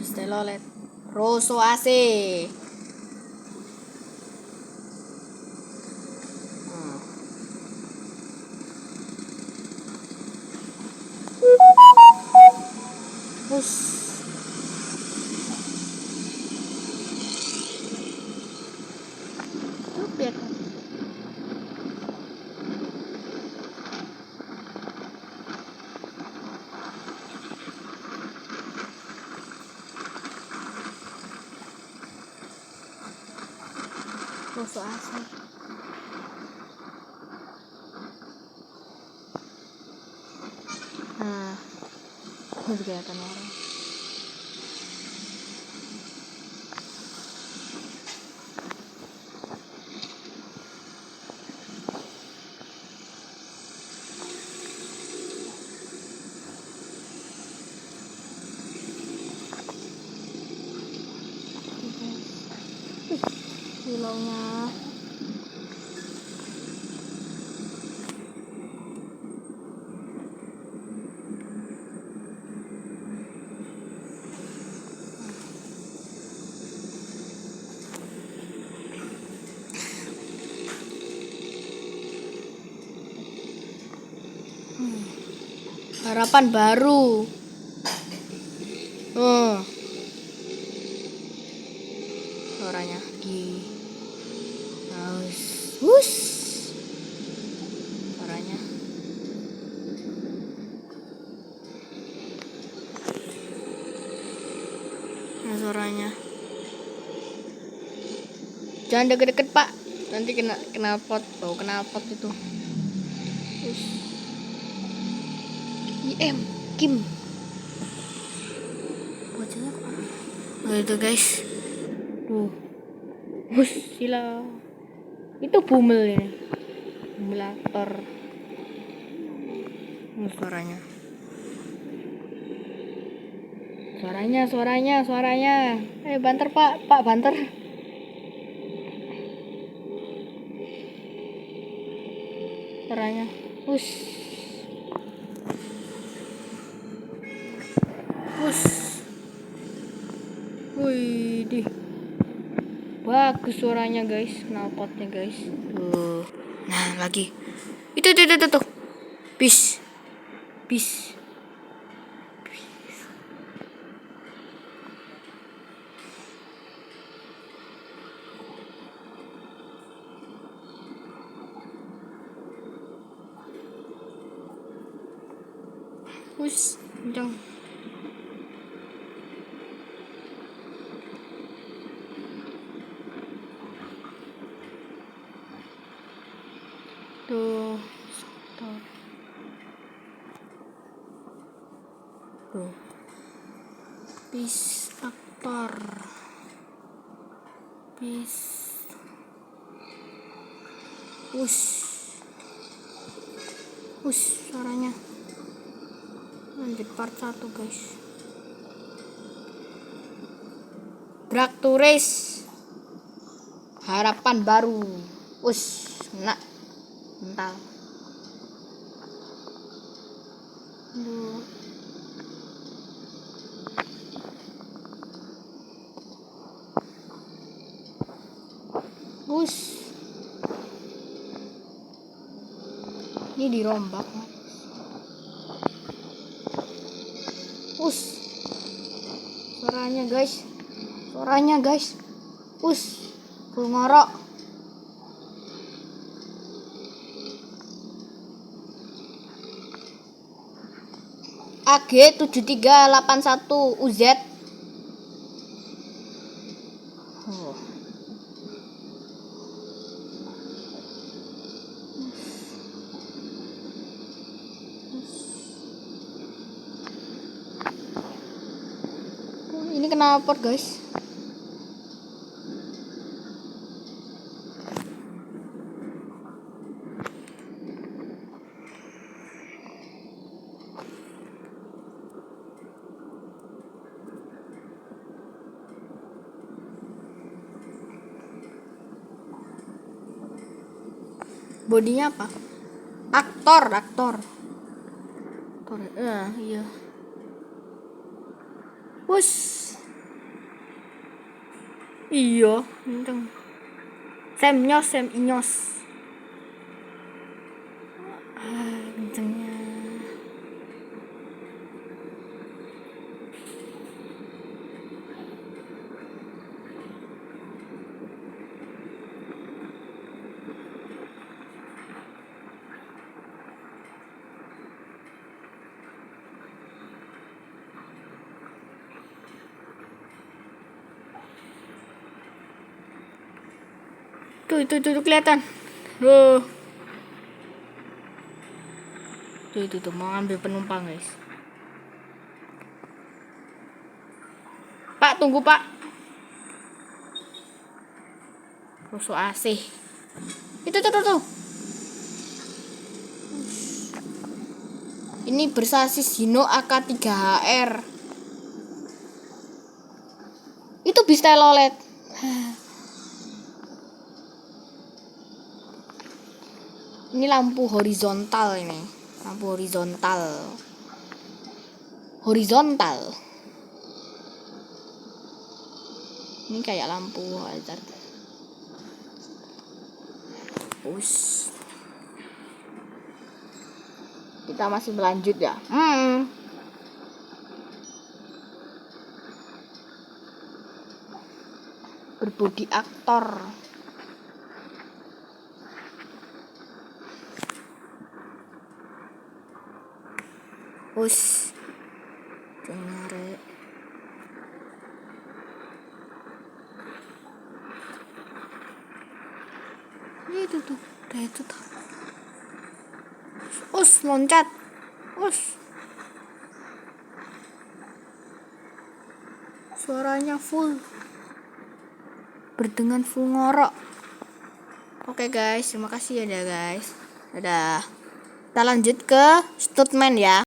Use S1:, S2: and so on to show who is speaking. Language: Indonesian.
S1: Stelolet Rosso AC. Terus lihat Rosso AC. Nah, udah kelihatan orang. Silaunya harapan baru. Suaranya di Wush. Suaranya. Nah, suaranya. Jangan deket-deket, Pak. Nanti kena pot. Bau kena pot itu. Wush. IM Kim. Bocahnya kok. Nah, itu guys. Tuh. Wush, sila. Itu bumel ini. Bumelator. Suaranya. Suaranya. Banter, Pak. Pak, banter. Suaranya. Wush. Wih, dih. Bagus suaranya, guys. Knalpotnya, guys. Tuh. Nah, lagi. Itu. Peace. Wush, kencang. Tuh. Tuh. Peace aktor. Peace. Wush, suaranya. Lanjut part 1, guys. Drag to Race. Harapan baru. Wush, kena. Mental. Duh. Wush. Ini dirombak. Wush. Suaranya guys. Wush. Full ngorok. AG 7381 UZ. Ini kena pot, guys. Bodinya apa? Aktor. Iya. Wush. Iya, kenceng. Sem inyos. Kencengnya. Tuh kelihatan. Tuh mau ambil penumpang guys. Pak, tunggu Pak. Rusuk AC. Itu tuh. Ini bersasis Hino AK3HR. Itu bis telolet. Ini lampu horizontal ini. Lampu horizontal. Ini kayak lampu hazard. Kita masih berlanjut ya. Berbudi aktor. Dengar. Itu tuh. Loncat. Suaranya full. Berdengan full ngorok. Oke guys, terima kasih ya guys. Dadah. Kita lanjut ke statement ya.